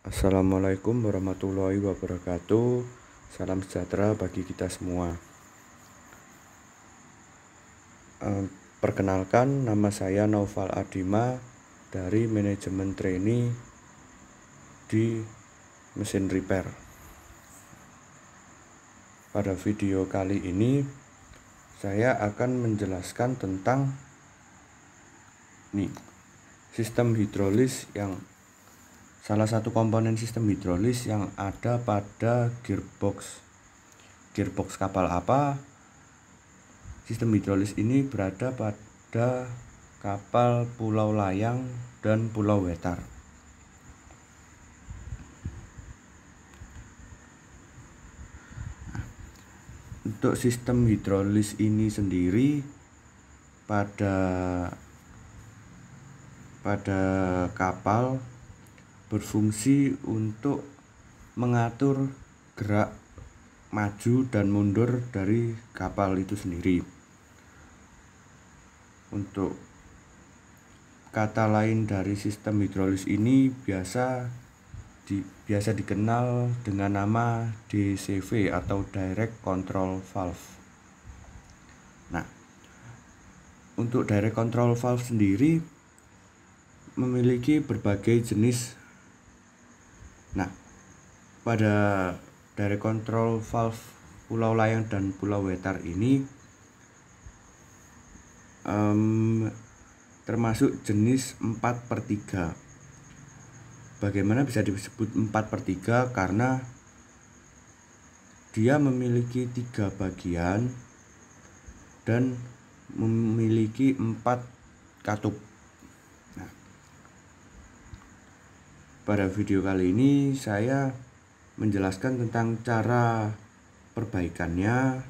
Assalamualaikum warahmatullahi wabarakatuh. Salam sejahtera bagi kita semua. Perkenalkan, nama saya Naufal Adima dari manajemen trainee di mesin repair. Pada video kali ini saya akan menjelaskan tentang sistem hidrolis, yang salah satu komponen sistem hidrolis yang ada pada gearbox kapal apa. Sistem hidrolis ini berada pada kapal pulau layang dan pulau wetar. Untuk sistem hidrolis ini sendiri pada kapal berfungsi untuk mengatur gerak maju dan mundur dari kapal itu sendiri. Untuk kata lain dari sistem hidrolis ini biasa dikenal dengan nama DCV atau Direct Control Valve. Nah, untuk Direct Control Valve sendiri memiliki berbagai jenis. Nah, pada Direct Control Valve pulau layang dan pulau wetar ini termasuk jenis 4/3. Bagaimana bisa disebut 4/3? Karena dia memiliki 3 bagian dan memiliki 4 katup. Nah, pada video kali ini saya menjelaskan tentang cara perbaikannya,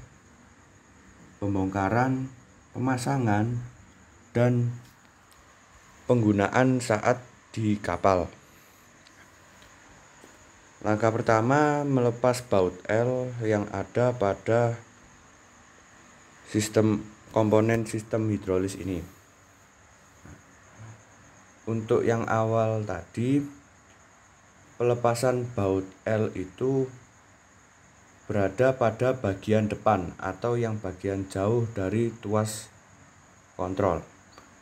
pembongkaran, pemasangan, dan penggunaan saat di kapal. Langkah pertama, melepas baut L yang ada pada komponen sistem hidrolis ini. Untuk yang awal tadi, pelepasan baut L itu berada pada bagian depan atau yang bagian jauh dari tuas kontrol.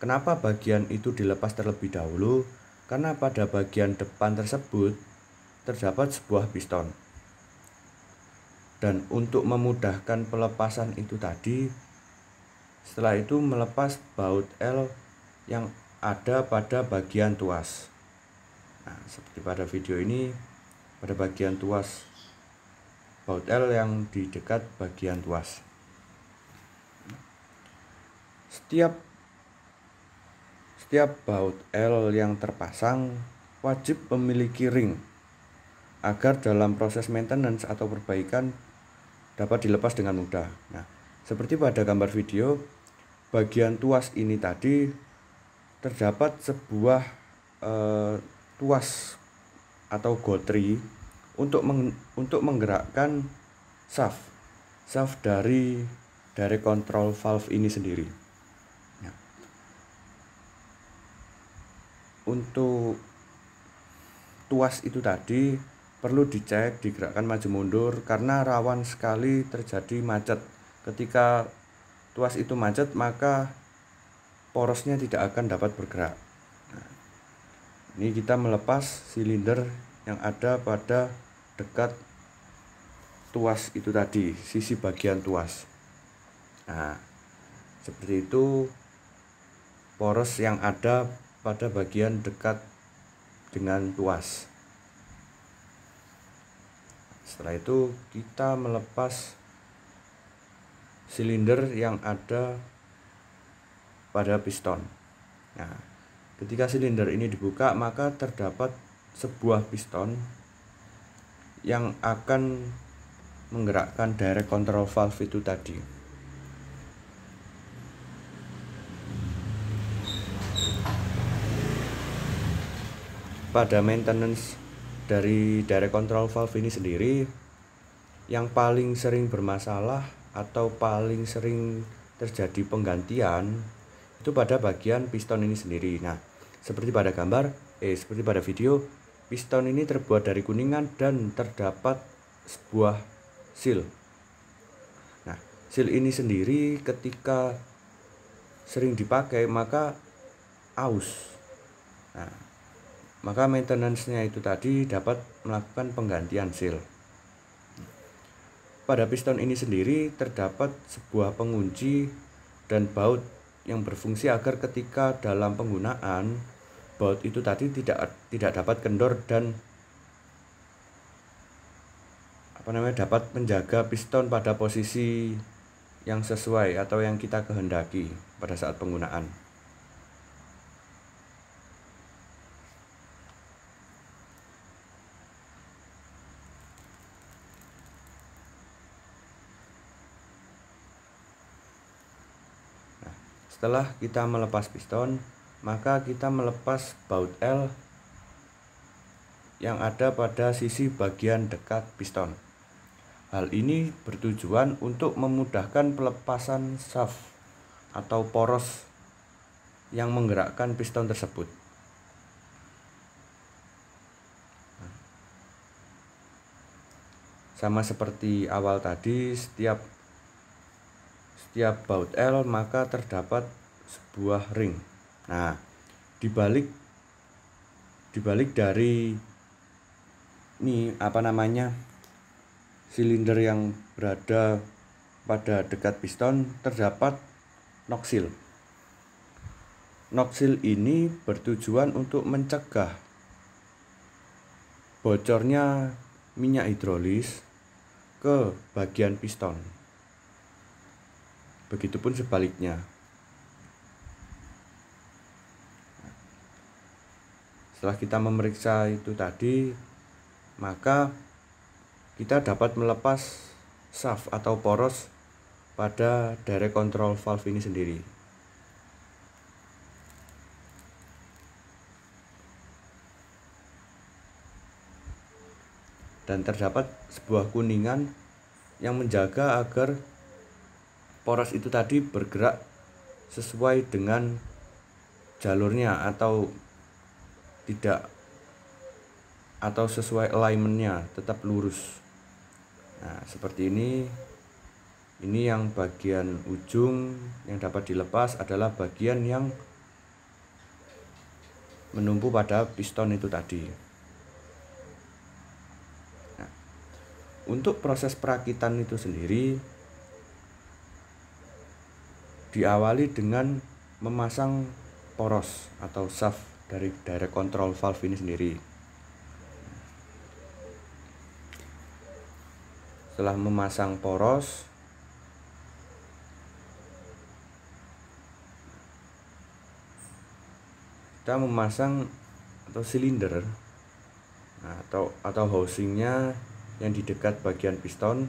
Kenapa bagian itu dilepas terlebih dahulu? Karena pada bagian depan tersebut terdapat sebuah piston. Dan untuk memudahkan pelepasan itu tadi, setelah itu melepas baut L yang ada pada bagian tuas. Nah, seperti pada video ini, pada bagian tuas baut L yang di dekat bagian tuas. Setiap baut L yang terpasang wajib memiliki ring agar dalam proses maintenance atau perbaikan dapat dilepas dengan mudah. Nah, seperti pada gambar video, bagian tuas ini tadi terdapat sebuah tuas atau gotri untuk menggerakkan shaft dari Direct Control Valve ini sendiri. Nah, untuk tuas itu tadi perlu dicek, digerakkan maju mundur karena rawan sekali terjadi macet. Ketika tuas itu macet, maka porosnya tidak akan dapat bergerak. Nah, ini kita melepas silinder yang ada pada dekat tuas itu tadi, sisi bagian tuas. Nah, seperti itu poros yang ada pada bagian dekat dengan tuas. Setelah itu kita melepas silinder yang ada pada piston. Nah, ketika silinder ini dibuka, maka terdapat sebuah piston yang akan menggerakkan Direct Control Valve itu tadi. Pada maintenance dari Direct Control Valve ini sendiri, yang paling sering bermasalah atau paling sering terjadi penggantian itu pada bagian piston ini sendiri. Nah, seperti pada video, piston ini terbuat dari kuningan dan terdapat sebuah seal. Nah, seal ini sendiri ketika sering dipakai maka aus. Nah, maka maintenance-nya itu tadi dapat melakukan penggantian seal. Pada piston ini sendiri terdapat sebuah pengunci dan baut yang berfungsi agar ketika dalam penggunaan baut itu tadi tidak dapat kendor dan dapat menjaga piston pada posisi yang sesuai atau yang kita kehendaki pada saat penggunaan. Setelah kita melepas piston, maka kita melepas baut L yang ada pada sisi bagian dekat piston. Hal ini bertujuan untuk memudahkan pelepasan shaft atau poros yang menggerakkan piston tersebut. Sama seperti awal tadi, setiap baut L maka terdapat sebuah ring. Nah, dibalik dari ini silinder yang berada pada dekat piston terdapat knock seal. Knock seal ini bertujuan untuk mencegah bocornya minyak hidrolis ke bagian piston. Begitupun sebaliknya. Setelah kita memeriksa itu tadi, maka kita dapat melepas shaft atau poros pada direct control valve ini sendiri. Dan terdapat sebuah kuningan yang menjaga agar poros itu tadi bergerak sesuai dengan jalurnya atau tidak, atau sesuai alignmentnya, tetap lurus. Nah, seperti ini yang bagian ujung yang dapat dilepas adalah bagian yang menumpu pada piston itu tadi. Nah, untuk proses perakitan itu sendiri diawali dengan memasang poros atau shaft dari direct control valve ini sendiri. Setelah memasang poros, kita memasang atau silinder atau housingnya yang di dekat bagian piston,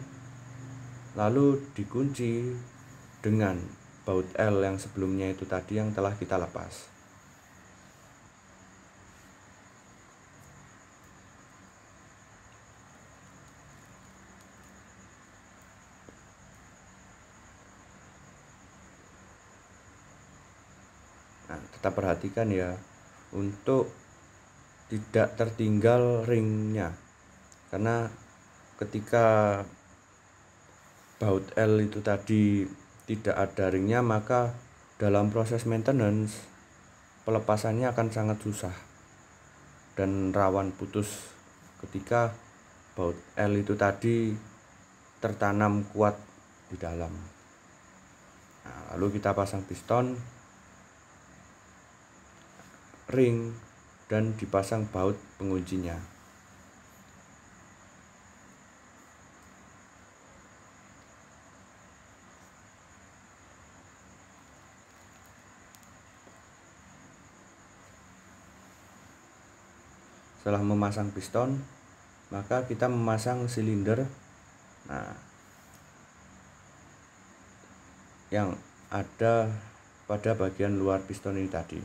lalu dikunci dengan baut L yang sebelumnya itu tadi yang telah kita lepas. Nah, tetap perhatikan ya untuk tidak tertinggal ringnya, karena ketika baut L itu tadi tidak ada ringnya, maka dalam proses maintenance pelepasannya akan sangat susah dan rawan putus ketika baut L itu tadi tertanam kuat di dalam. Nah, lalu kita pasang piston, ring, dan dipasang baut penguncinya. Setelah memasang piston, maka kita memasang silinder yang ada pada bagian luar piston ini tadi.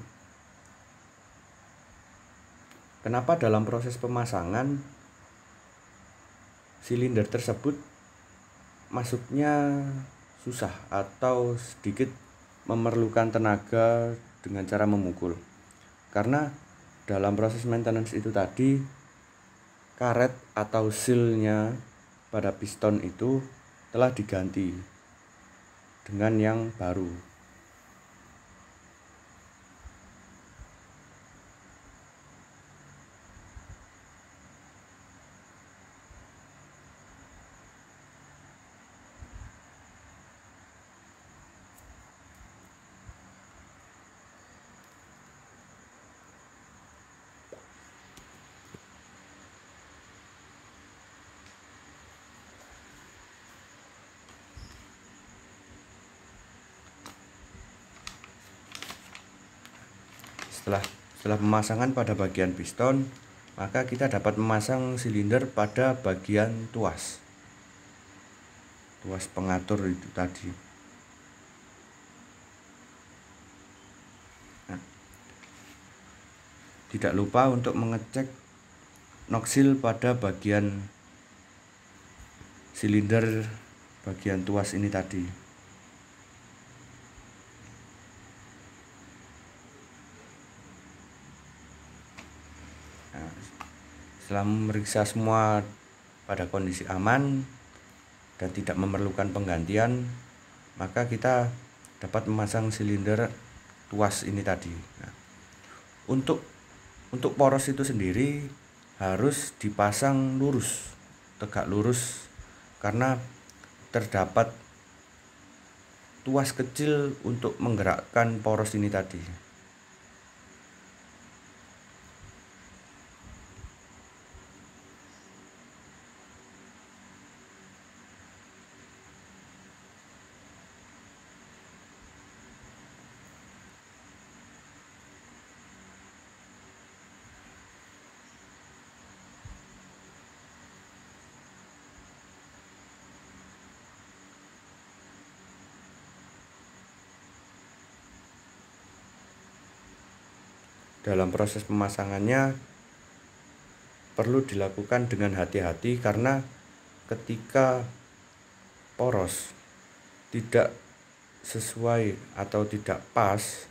Kenapa dalam proses pemasangan silinder tersebut masuknya susah atau sedikit memerlukan tenaga dengan cara memukul? Karena dalam proses maintenance itu tadi karet atau sealnya pada piston itu telah diganti dengan yang baru. Setelah pemasangan pada bagian piston, maka kita dapat memasang silinder pada bagian tuas pengatur itu tadi. Nah, tidak lupa untuk mengecek noksil pada bagian silinder bagian tuas ini tadi. Setelah memeriksa semua pada kondisi aman dan tidak memerlukan penggantian, maka kita dapat memasang silinder tuas ini tadi. Nah, untuk poros itu sendiri harus dipasang lurus, tegak lurus, karena terdapat tuas kecil untuk menggerakkan poros ini tadi. Dalam proses pemasangannya perlu dilakukan dengan hati-hati, karena ketika poros tidak sesuai atau tidak pas,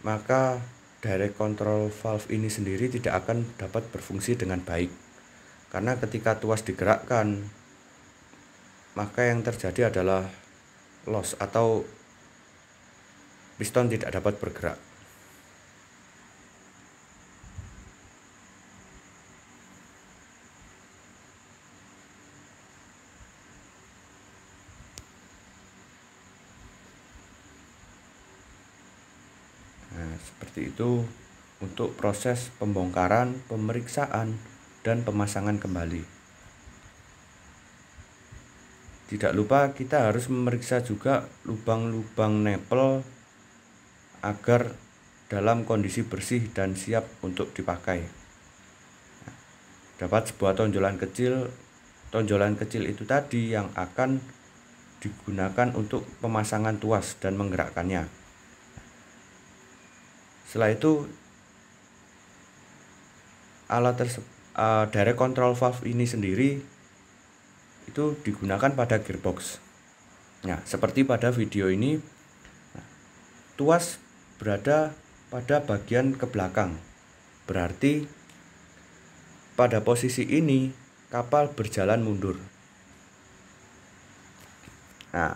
maka direct control valve ini sendiri tidak akan dapat berfungsi dengan baik. Karena ketika tuas digerakkan, maka yang terjadi adalah loss atau piston tidak dapat bergerak. Seperti itu untuk proses pembongkaran, pemeriksaan, dan pemasangan kembali. Tidak lupa kita harus memeriksa juga lubang-lubang nepel agar dalam kondisi bersih dan siap untuk dipakai. Dapat sebuah tonjolan kecil itu tadi yang akan digunakan untuk pemasangan tuas dan menggerakkannya. Setelah itu direct control valve ini sendiri itu digunakan pada gearbox. Nah, seperti pada video ini, tuas berada pada bagian ke belakang. Berarti pada posisi ini kapal berjalan mundur. Nah,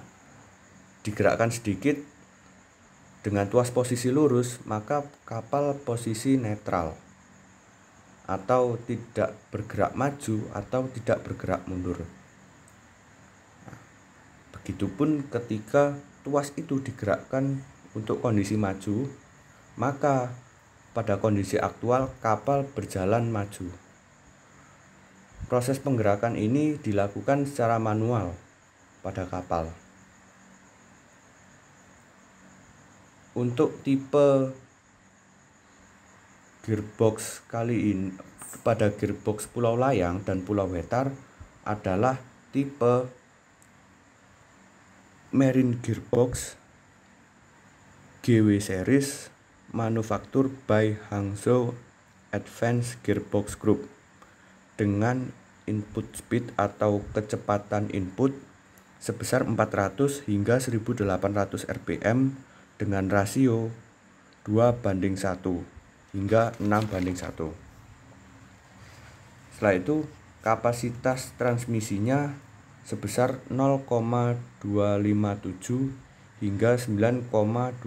digerakkan sedikit dengan tuas posisi lurus, maka kapal posisi netral atau tidak bergerak maju atau tidak bergerak mundur. Nah, begitupun ketika tuas itu digerakkan untuk kondisi maju, maka pada kondisi aktual kapal berjalan maju. Proses penggerakan ini dilakukan secara manual pada kapal. Untuk tipe gearbox kali ini pada gearbox Pulau Layang dan Pulau Wetar adalah tipe Marine Gearbox GW Series manufaktur by Hangzhou Advanced Gearbox Group dengan input speed atau kecepatan input sebesar 400 hingga 1800 rpm dengan rasio 2:1 hingga 6:1. Setelah itu kapasitas transmisinya sebesar 0,257 hingga 9,25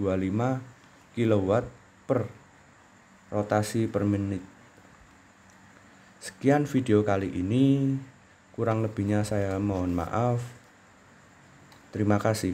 kW per rotasi per menit. Sekian video kali ini, kurang lebihnya saya mohon maaf. Terima kasih.